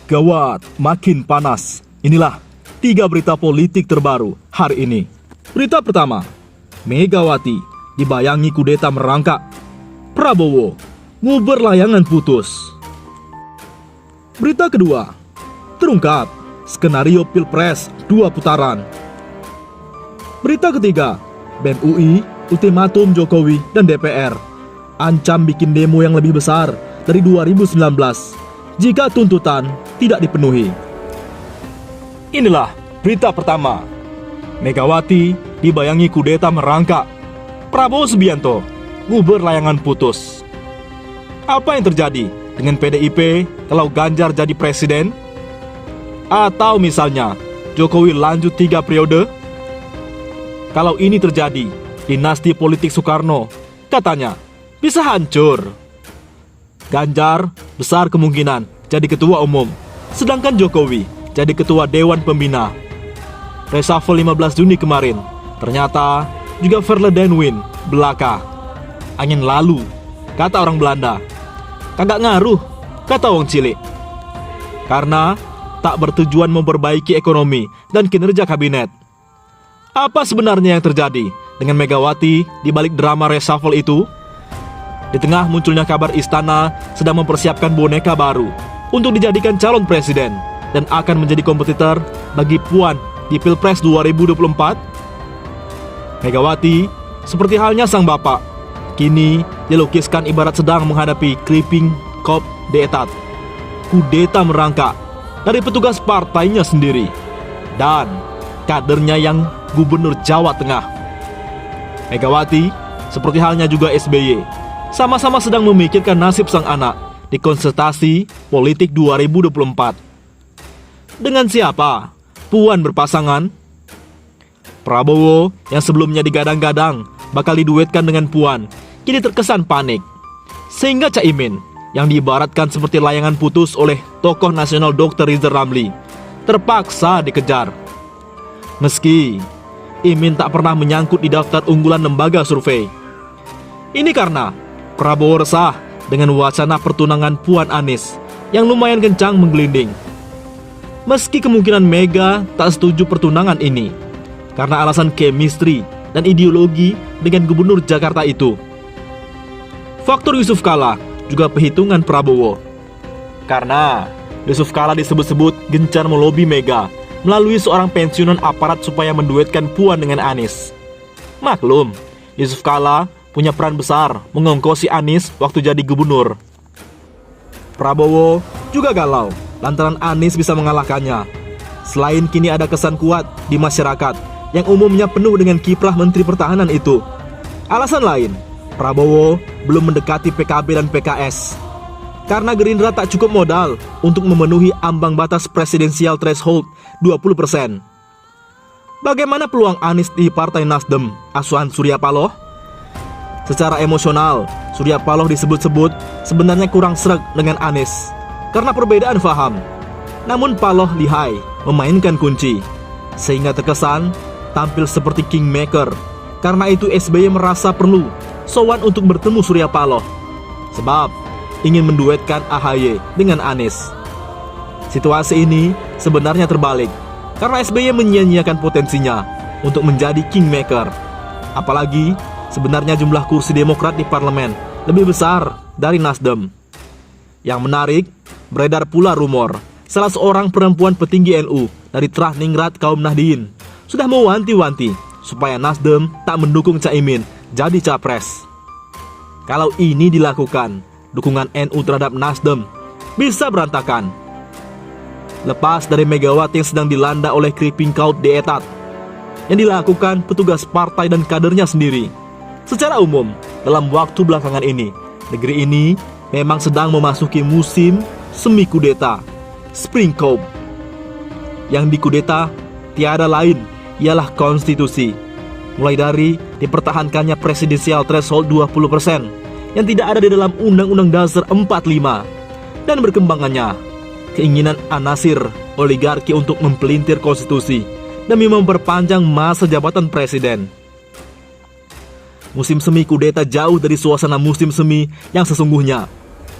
Gawat, makin panas. Inilah 3 berita politik terbaru hari ini. Berita pertama, Megawati dibayangi kudeta merangkak. Prabowo, nguber layangan putus. Berita kedua, terungkap skenario Pilpres 2 putaran. Berita ketiga, BEM UI ultimatum Jokowi dan DPR, ancam bikin demo yang lebih besar dari 2019 jika tuntutan tidak dipenuhi. Inilah berita pertama, Megawati dibayangi kudeta merangkak. Prabowo Subianto nguber layangan putus. Apa yang terjadi dengan PDIP kalau Ganjar jadi presiden? Atau misalnya Jokowi lanjut 3 periode? Kalau ini terjadi, dinasti politik Soekarno katanya bisa hancur. Ganjar besar kemungkinan jadi ketua umum, sedangkan Jokowi jadi ketua Dewan Pembina. Reshuffle 15 Juni kemarin ternyata juga Verledenwin belaka. Angin lalu, kata orang Belanda. Kagak ngaruh, kata wong cilik. Karena tak bertujuan memperbaiki ekonomi dan kinerja kabinet. Apa sebenarnya yang terjadi dengan Megawati di balik drama reshuffle itu? Di tengah munculnya kabar istana sedang mempersiapkan boneka baru untuk dijadikan calon presiden dan akan menjadi kompetitor bagi Puan di Pilpres 2024. Megawati, seperti halnya sang bapak, kini dilukiskan ibarat sedang menghadapi creeping coup d'etat, kudeta merangkak dari petugas partainya sendiri dan kadernya yang gubernur Jawa Tengah. Megawati, seperti halnya juga SBY, sama-sama sedang memikirkan nasib sang anak di kontestasi politik 2024. Dengan siapa Puan berpasangan? Prabowo yang sebelumnya digadang-gadang bakal diduetkan dengan Puan kini terkesan panik, sehingga Caimin yang diibaratkan seperti layangan putus oleh tokoh nasional Dr. Rizal Ramli terpaksa dikejar. Meski Imin tak pernah menyangkut di daftar unggulan lembaga survei. Ini karena Prabowo resah dengan wacana pertunangan Puan Anies yang lumayan kencang menggelinding. Meski kemungkinan Mega tak setuju pertunangan ini karena alasan chemistry dan ideologi dengan gubernur Jakarta itu. Faktor Yusuf Kala juga perhitungan Prabowo. Karena Yusuf Kala disebut-sebut gencar melobi Mega melalui seorang pensiunan aparat supaya menduetkan Puan dengan Anies. Maklum, Yusuf Kala punya peran besar mengongkosi Anies waktu jadi gubernur. Prabowo juga galau lantaran Anies bisa mengalahkannya. Selain kini ada kesan kuat di masyarakat yang umumnya penuh dengan kiprah Menteri Pertahanan itu, alasan lain, Prabowo belum mendekati PKB dan PKS karena Gerindra tak cukup modal untuk memenuhi ambang batas presidensial threshold 20%. Bagaimana peluang Anies di Partai Nasdem asuhan Surya Paloh? Secara emosional, Surya Paloh disebut-sebut sebenarnya kurang sreg dengan Anies karena perbedaan faham. Namun Paloh lihai memainkan kunci, sehingga terkesan tampil seperti kingmaker. Karena itu SBY merasa perlu sowan untuk bertemu Surya Paloh, sebab ingin menduetkan AHY dengan Anies. Situasi ini sebenarnya terbalik, karena SBY menyia-nyiakan potensinya untuk menjadi kingmaker. Apalagi sebenarnya jumlah kursi Demokrat di parlemen lebih besar dari Nasdem. Yang menarik, beredar pula rumor salah seorang perempuan petinggi NU dari Trah Ningrat kaum Nahdien sudah mewanti-wanti supaya Nasdem tak mendukung Caimin jadi capres. Kalau ini dilakukan, dukungan NU terhadap Nasdem bisa berantakan. Lepas dari Megawati yang sedang dilanda oleh creeping coup d'etat yang dilakukan petugas partai dan kadernya sendiri. Secara umum, dalam waktu belakangan ini, negeri ini memang sedang memasuki musim semi kudeta, spring coup. Yang dikudeta tiada lain ialah konstitusi. Mulai dari dipertahankannya presidensial threshold 20% yang tidak ada di dalam Undang-Undang Dasar 45 dan berkembangannya keinginan anasir oligarki untuk mempelintir konstitusi demi memperpanjang masa jabatan presiden. Musim semi kudeta jauh dari suasana musim semi yang sesungguhnya,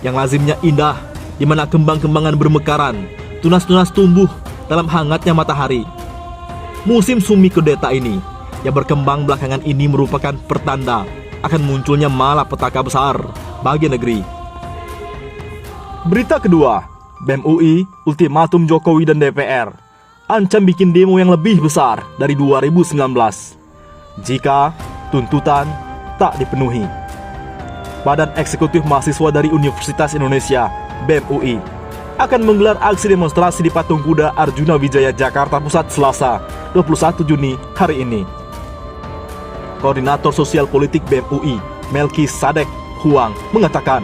yang lazimnya indah, di mana kembang-kembangan bermekaran, tunas-tunas tumbuh dalam hangatnya matahari. Musim sumi kudeta ini yang berkembang belakangan ini merupakan pertanda akan munculnya malapetaka besar bagi negeri. Berita kedua, BEM UI ultimatum Jokowi dan DPR ancam bikin demo yang lebih besar dari 2019 jika tuntutan tak dipenuhi. Badan Eksekutif Mahasiswa dari Universitas Indonesia BEM UI akan menggelar aksi demonstrasi di Patung Kuda Arjuna Wijaya Jakarta Pusat Selasa 21 Juni hari ini. Koordinator Sosial Politik BEM UI Melki Sadek Huang mengatakan,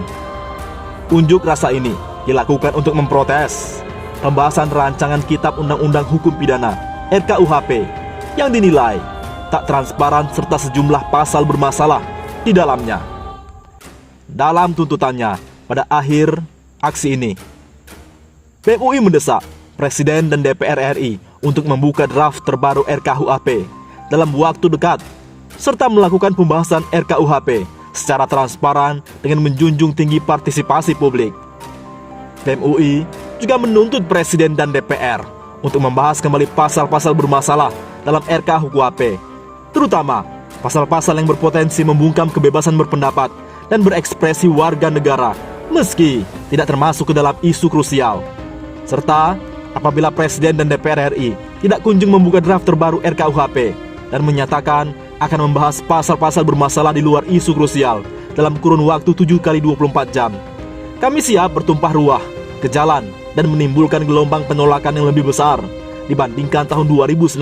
unjuk rasa ini dilakukan untuk memprotes pembahasan rancangan Kitab Undang-Undang Hukum Pidana RKUHP yang dinilai tak transparan serta sejumlah pasal bermasalah di dalamnya. Dalam tuntutannya pada akhir aksi ini, BEM UI mendesak Presiden dan DPR RI untuk membuka draft terbaru RKUHP dalam waktu dekat serta melakukan pembahasan RKUHP secara transparan dengan menjunjung tinggi partisipasi publik. BEM UI juga menuntut Presiden dan DPR untuk membahas kembali pasal-pasal bermasalah dalam RKUHP, terutama pasal-pasal yang berpotensi membungkam kebebasan berpendapat dan berekspresi warga negara meski tidak termasuk ke dalam isu krusial. Serta apabila Presiden dan DPR RI tidak kunjung membuka draft terbaru RKUHP dan menyatakan akan membahas pasal-pasal bermasalah di luar isu krusial dalam kurun waktu 7x24 jam, kami siap bertumpah ruah ke jalan dan menimbulkan gelombang penolakan yang lebih besar dibandingkan tahun 2019,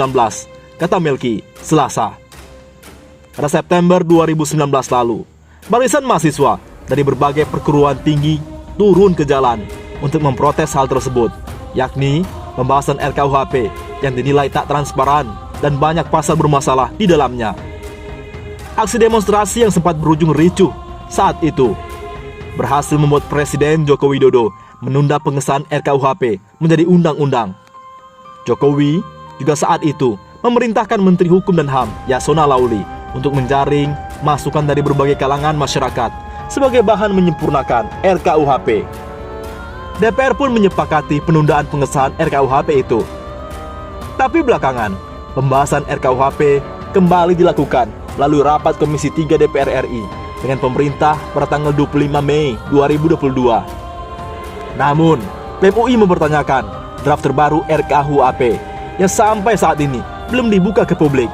kata Melki Selasa. Pada September 2019 lalu, barisan mahasiswa dari berbagai perguruan tinggi turun ke jalan untuk memprotes hal tersebut, yakni pembahasan RKUHP yang dinilai tak transparan dan banyak pasal bermasalah di dalamnya. Aksi demonstrasi yang sempat berujung ricuh saat itu berhasil membuat Presiden Joko Widodo menunda pengesahan RKUHP menjadi undang-undang. Jokowi juga saat itu memerintahkan Menteri Hukum dan HAM Yasona Lauli untuk menjaring masukan dari berbagai kalangan masyarakat sebagai bahan menyempurnakan RKUHP. DPR pun menyepakati penundaan pengesahan RKUHP itu. Tapi belakangan, pembahasan RKUHP kembali dilakukan melalui rapat Komisi 3 DPR RI dengan pemerintah pada tanggal 25 Mei 2022. Namun, BEM UI mempertanyakan draft terbaru RKUHP yang sampai saat ini belum dibuka ke publik.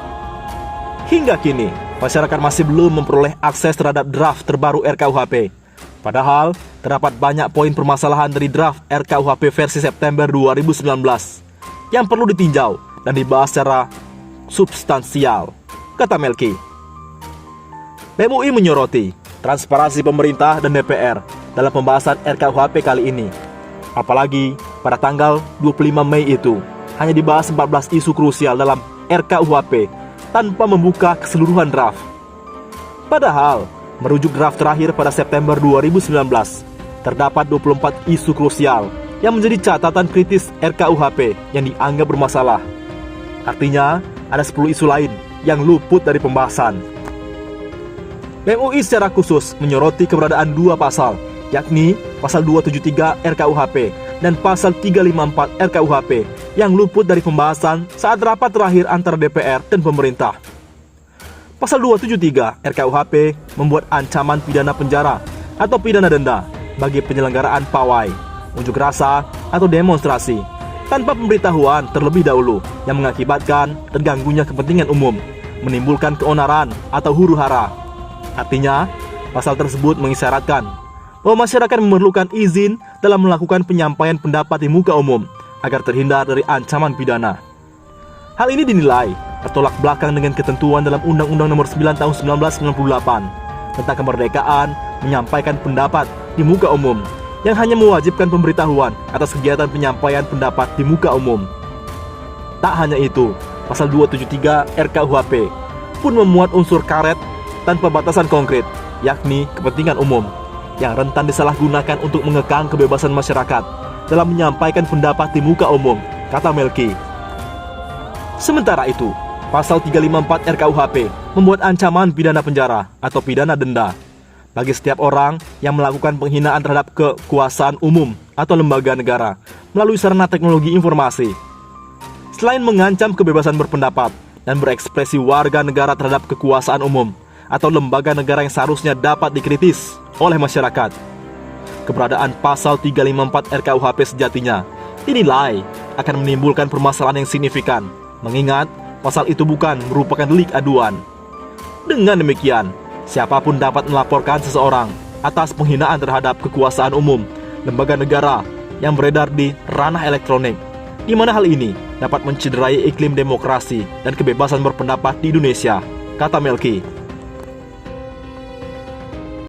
Hingga kini, masyarakat masih belum memperoleh akses terhadap draft terbaru RKUHP. Padahal, terdapat banyak poin permasalahan dari draft RKUHP versi September 2019 yang perlu ditinjau dan dibahas secara substansial, kata Melki. BEM UI menyoroti transparansi pemerintah dan DPR dalam pembahasan RKUHP kali ini. Apalagi pada tanggal 25 Mei itu hanya dibahas 14 isu krusial dalam RKUHP tanpa membuka keseluruhan draft. Padahal, merujuk draft terakhir pada September 2019, terdapat 24 isu krusial yang menjadi catatan kritis RKUHP yang dianggap bermasalah. Artinya, ada 10 isu lain yang luput dari pembahasan. BEM UI secara khusus menyoroti keberadaan dua pasal, yakni pasal 273 RKUHP dan pasal 354 RKUHP yang luput dari pembahasan saat rapat terakhir antara DPR dan pemerintah. Pasal 273 RKUHP membuat ancaman pidana penjara atau pidana denda bagi penyelenggaraan pawai, unjuk rasa, atau demonstrasi tanpa pemberitahuan terlebih dahulu yang mengakibatkan terganggunya kepentingan umum, menimbulkan keonaran atau huru-hara. Artinya, pasal tersebut mengisyaratkan bahwa masyarakat memerlukan izin dalam melakukan penyampaian pendapat di muka umum agar terhindar dari ancaman pidana. Hal ini dinilai bertolak belakang dengan ketentuan dalam Undang-Undang Nomor 9 Tahun 1998 tentang kemerdekaan menyampaikan pendapat di muka umum yang hanya mewajibkan pemberitahuan atas kegiatan penyampaian pendapat di muka umum. Tak hanya itu, pasal 273 RKUHP pun memuat unsur karet tanpa batasan konkret, yakni kepentingan umum, yang rentan disalahgunakan untuk mengekang kebebasan masyarakat dalam menyampaikan pendapat di muka umum, kata Melki. Sementara itu, pasal 354 RKUHP membuat ancaman pidana penjara atau pidana denda bagi setiap orang yang melakukan penghinaan terhadap kekuasaan umum atau lembaga negara melalui sarana teknologi informasi. Selain mengancam kebebasan berpendapat dan berekspresi warga negara terhadap kekuasaan umum atau lembaga negara yang seharusnya dapat dikritis oleh masyarakat, keberadaan pasal 354 RKUHP sejatinya dinilai akan menimbulkan permasalahan yang signifikan, mengingat pasal itu bukan merupakan delik aduan. Dengan demikian, siapapun dapat melaporkan seseorang atas penghinaan terhadap kekuasaan umum, lembaga negara yang beredar di ranah elektronik, di mana hal ini dapat mencederai iklim demokrasi dan kebebasan berpendapat di Indonesia, kata Melki.